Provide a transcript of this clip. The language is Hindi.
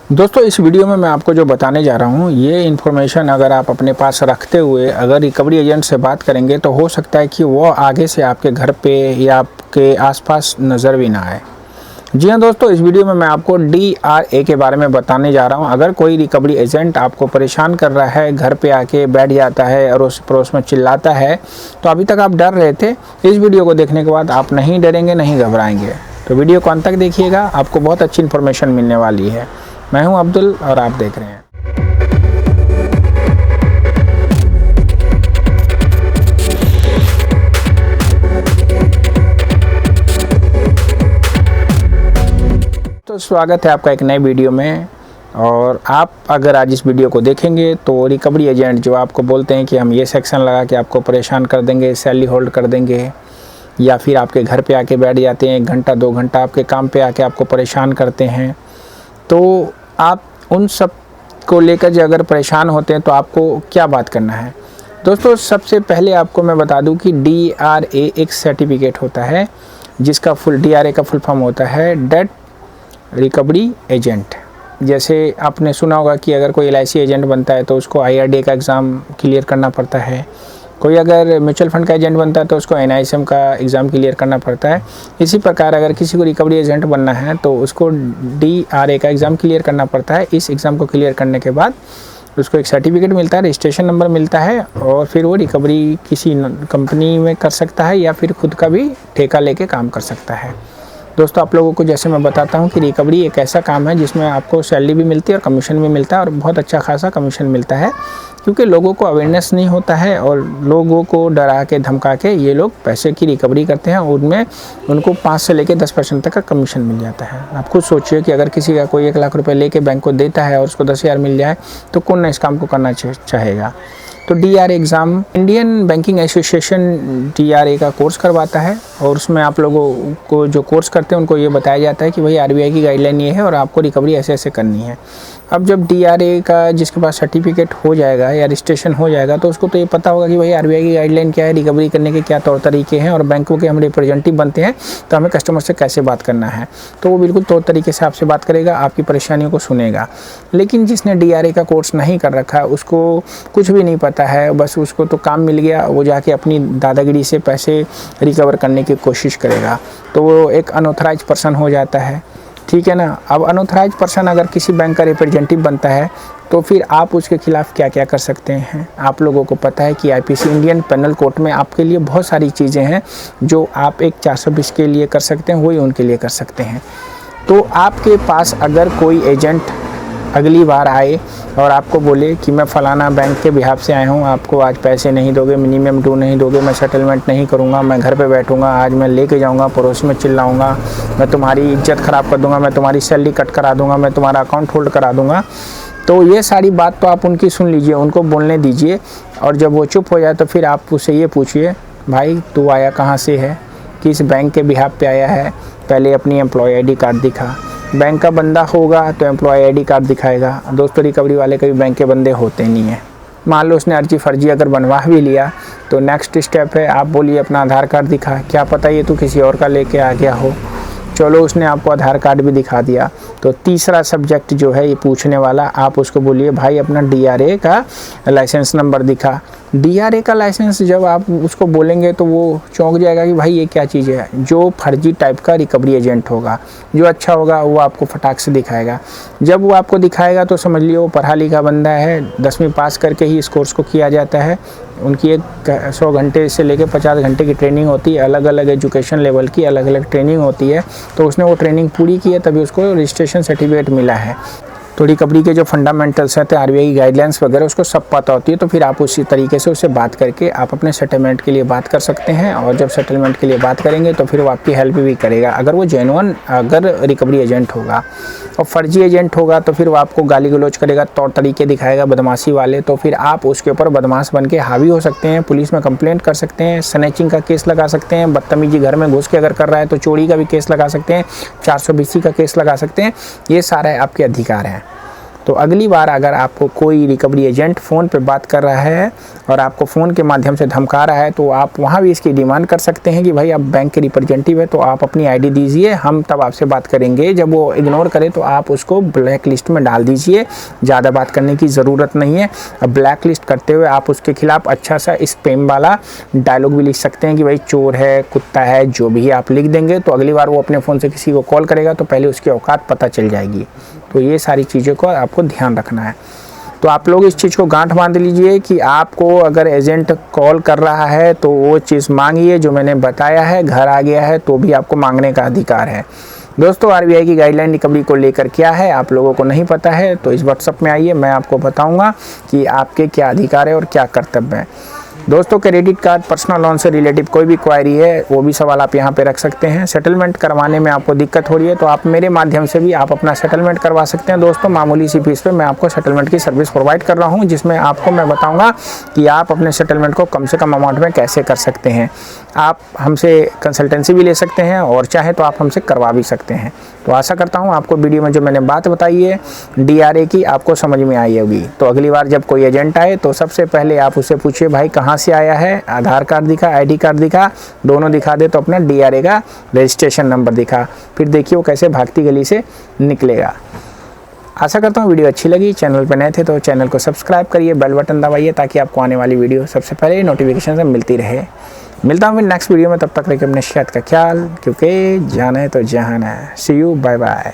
दोस्तों इस वीडियो में मैं आपको जो बताने जा रहा हूँ ये इन्फॉर्मेशन अगर आप अपने पास रखते हुए अगर रिकवरी एजेंट से बात करेंगे तो हो सकता है कि वो आगे से आपके घर पे या आपके आसपास नज़र भी ना आए। जी हाँ दोस्तों, इस वीडियो में मैं आपको DRA के बारे में बताने जा रहा हूँ। अगर कोई रिकवरी एजेंट आपको परेशान कर रहा है, घर पे आके बैठ जाता है, अड़ोस पड़ोस में चिल्लाता है, तो अभी तक आप डर रहे थे, इस वीडियो को देखने के बाद आप नहीं डरेंगे, नहीं घबराएंगे। तो वीडियो को अंत तक देखिएगा, आपको बहुत अच्छी इन्फॉर्मेशन मिलने वाली है। मैं हूं अब्दुल और आप देख रहे हैं। तो स्वागत है आपका एक नए वीडियो में। और आप अगर आज इस वीडियो को देखेंगे तो रिकवरी एजेंट जो आपको बोलते हैं कि हम ये सेक्शन लगा के आपको परेशान कर देंगे, सैलरी होल्ड कर देंगे, या फिर आपके घर पे आके बैठ जाते हैं, 1 घंटा 2 घंटा आपके काम पे आके आपको परेशान करते हैं, तो आप उन सब को लेकर जो अगर परेशान होते हैं तो आपको क्या बात करना है। दोस्तों सबसे पहले आपको मैं बता दूं कि DRA एक सर्टिफिकेट होता है जिसका DRA का फुल फॉर्म होता है डेट रिकवरी एजेंट। जैसे आपने सुना होगा कि अगर कोई LIC एजेंट बनता है तो उसको IRDA का एग्ज़ाम क्लियर करना पड़ता है, कोई अगर म्यूचुअल फंड का एजेंट बनता है तो उसको NISM का एग्ज़ाम क्लियर करना पड़ता है। इसी प्रकार अगर किसी को रिकवरी एजेंट बनना है तो उसको DRA का एग्ज़ाम क्लियर करना पड़ता है। इस एग्ज़ाम को क्लियर करने के बाद उसको एक सर्टिफिकेट मिलता है, रजिस्ट्रेशन नंबर मिलता है, और फिर वो रिकवरी किसी कंपनी में कर सकता है या फिर खुद का भी ठेका लेके काम कर सकता है। दोस्तों आप लोगों को जैसे मैं बताता हूँ कि रिकवरी एक ऐसा काम है जिसमें आपको सैलरी भी मिलती है और कमीशन भी मिलता है, और बहुत अच्छा खासा कमीशन मिलता है, क्योंकि लोगों को अवेयरनेस नहीं होता है और लोगों को डरा के धमका के ये लोग पैसे की रिकवरी करते हैं। उनमें उनको 5 से लेकर 10% तक का कमीशन मिल जाता है। आप खुद सोचिए कि अगर किसी का कोई 1 लाख रुपए लेके बैंक को देता है और उसको 10,000 मिल जाए तो कौन ना इस काम को करना चाहेगा। तो DRA exam Indian banking association DRA का कोर्स करवाता है, और उसमें आप लोगों को जो कोर्स करते हैं उनको ये बताया जाता है कि भाई RBI की गाइडलाइन ये है और आपको रिकवरी ऐसे ऐसे करनी है। अब जब DRA का जिसके पास सर्टिफिकेट हो जाएगा या रजिस्ट्रेशन हो जाएगा तो उसको तो ये पता होगा कि भाई RBI की गाइडलाइन क्या है, रिकवरी करने के क्या तौर तरीके हैं, और बैंकों के हम रिप्रेजेंटेटिव बनते हैं तो हमें कस्टमर से कैसे बात करना है। तो वो बिल्कुल तौर तरीके से आपसे बात करेगा, आपकी परेशानियों को सुनेगा। लेकिन जिसने DRA का कोर्स नहीं कर रखा है, उसको कुछ भी नहीं पता है, बस उसको तो काम मिल गया, वो जाके अपनी दादागिरी से पैसे रिकवर करने की कोशिश करेगा, तो वो एक अनऑथराइज पर्सन हो जाता है। ठीक है ना। अब अनऑथराइज पर्सन अगर किसी बैंक का रिप्रेजेंटेटिव बनता है तो फिर आप उसके खिलाफ़ क्या क्या कर सकते हैं। आप लोगों को पता है कि IPC इंडियन पेनल कोड में आपके लिए बहुत सारी चीज़ें हैं जो आप एक 420 के लिए कर सकते हैं, वही उनके लिए कर सकते हैं। तो आपके पास अगर कोई एजेंट अगली बार आए और आपको बोले कि मैं फ़लाना बैंक के बिहाफ से आया हूँ, आपको आज पैसे नहीं दोगे, मिनिमम ड्यू नहीं दोगे, मैं सेटलमेंट नहीं करूँगा, मैं घर पे बैठूँगा, आज मैं लेके जाऊँगा, पड़ोस में चिल्लाऊँगा, मैं तुम्हारी इज्जत ख़राब कर दूँगा, मैं तुम्हारी सैलरी कट करा दूँगा, मैं तुम्हारा अकाउंट होल्ड करा दूँगा, तो ये सारी बात तो आप उनकी सुन लीजिए, उनको बोलने दीजिए। और जब वो चुप हो जाए तो फिर आप उससे ये पूछिए, भाई तू आया कहाँ से है, किस बैंक के बिहाफ पे आया है, पहले अपनी एम्प्लॉय ID कार्ड दिखा। बैंक का बंदा होगा तो एम्प्लॉय ID कार्ड दिखाएगा। दोस्तों रिकवरी वाले कभी बैंक के बंदे होते नहीं हैं। मान लो उसने अर्जी फर्जी अगर बनवा भी लिया तो नेक्स्ट स्टेप है आप बोलिए अपना आधार कार्ड दिखा, क्या पता ये तू किसी और का लेके आ गया हो। चलो उसने आपको आधार कार्ड भी दिखा दिया, तो तीसरा सब्जेक्ट जो है ये पूछने वाला, आप उसको बोलिए भाई अपना DRA का लाइसेंस नंबर दिखा। DRA का लाइसेंस जब आप उसको बोलेंगे तो वो चौंक जाएगा कि भाई ये क्या चीज़ है। जो फर्जी टाइप का रिकवरी एजेंट होगा, जो अच्छा होगा वो आपको फटाक से दिखाएगा। जब वो आपको दिखाएगा तो समझ लियो वो पढ़ा लिखा बंदा है, 10वीं पास करके ही इस कोर्स को किया जाता है। उनकी एक 100 घंटे से लेकर 50 घंटे की ट्रेनिंग होती है, अलग अलग एजुकेशन लेवल की अलग अलग ट्रेनिंग होती है। तो उसने वो ट्रेनिंग पूरी की है तभी उसको रजिस्ट्रेशन सर्टिफिकेट मिला है। तो रिकवरी के जो फंडामेंटल्स हैं, RBI की गाइडलाइंस वगैरह उसको सब पता होती है। तो फिर आप उसी तरीके से उससे बात करके आप अपने सेटलमेंट के लिए बात कर सकते हैं, और जब सेटलमेंट के लिए बात करेंगे तो फिर वो आपकी हेल्प भी करेगा। अगर वो जेन्युइन अगर रिकवरी एजेंट होगा, और फर्जी एजेंट होगा तो फिर वो आपको गाली गलौज करेगा, तौर तरीके दिखाएगा बदमाशी वाले, तो फिर आप उसके ऊपर बदमाश बन के हावी हो सकते हैं, पुलिस में कंप्लेंट कर सकते हैं, स्नैचिंग का केस लगा सकते हैं, बदतमीजी घर में घुस के अगर कर रहा है तो चोरी का भी केस लगा सकते हैं, 420 का केस लगा सकते हैं। ये सारे आपके अधिकार हैं। तो अगली बार अगर आपको कोई रिकवरी एजेंट फ़ोन पे बात कर रहा है और आपको फ़ोन के माध्यम से धमका रहा है, तो आप वहाँ भी इसकी डिमांड कर सकते हैं कि भाई आप बैंक के रिप्रेजेंटेटिव है तो आप अपनी आईडी दीजिए, हम तब आपसे बात करेंगे। जब वो इग्नोर करे तो आप उसको ब्लैक लिस्ट में डाल दीजिए, ज़्यादा बात करने की ज़रूरत नहीं है। अब ब्लैक लिस्ट करते हुए आप उसके खिलाफ अच्छा सा स्पैम वाला डायलॉग भी लिख सकते हैं कि भाई चोर है, कुत्ता है, जो भी आप लिख देंगे तो अगली बार वो अपने फ़ोन से किसी को कॉल करेगा तो पहले उसकी औकात पता चल जाएगी। तो ये सारी चीज़ों को आपको ध्यान रखना है। तो आप लोग इस चीज़ को गांठ बांध लीजिए कि आपको अगर एजेंट कॉल कर रहा है तो वो चीज़ मांगिए जो मैंने बताया है। घर आ गया है तो भी आपको मांगने का अधिकार है। दोस्तों, आरबीआई की गाइडलाइन रिकवरी को लेकर क्या है आप लोगों को नहीं पता है तो इस व्हाट्सएप में आइए, मैं आपको बताऊंगा कि आपके क्या अधिकार है और क्या कर्तव्य है। दोस्तों, क्रेडिट कार्ड, पर्सनल लोन से रिलेटिव कोई भी क्वायरी है वो भी सवाल आप यहाँ पे रख सकते हैं। सेटलमेंट करवाने में आपको दिक्कत हो रही है तो आप मेरे माध्यम से भी आप अपना सेटलमेंट करवा सकते हैं। दोस्तों, मामूली सी फीस पे मैं आपको सेटलमेंट की सर्विस प्रोवाइड कर रहा हूँ, जिसमें आपको मैं बताऊँगा कि आप अपने सेटलमेंट को कम से कम अमाउंट में कैसे कर सकते हैं। आप हमसे कंसल्टेंसी भी ले सकते हैं और चाहे तो आप हमसे करवा भी सकते हैं। तो आशा करता हूँ आपको वीडियो में जो मैंने बात बताई है DRA की आपको समझ में आई होगी। तो अगली बार जब कोई एजेंट आए तो सबसे पहले आप उससे पूछिए भाई कहाँ से आया है, आधार कार्ड दिखा, ID कार्ड दिखा, दोनों दिखा दे तो अपना DRA का रजिस्ट्रेशन नंबर दिखा, फिर देखिए वो कैसे भागती गली से निकलेगा। आशा करता हूँ वीडियो अच्छी लगी। चैनल पर नए थे तो चैनल को सब्सक्राइब करिए, बेल बटन दबाइए ताकि आपको आने वाली वीडियो सबसे पहले नोटिफिकेशन से मिलती रहे। मिलता हूँ फिर नेक्स्ट वीडियो में, तब तक रखिए अपने सेहत का ख्याल, क्योंकि जाना है तो जहान है। सी यू, बाय बाय।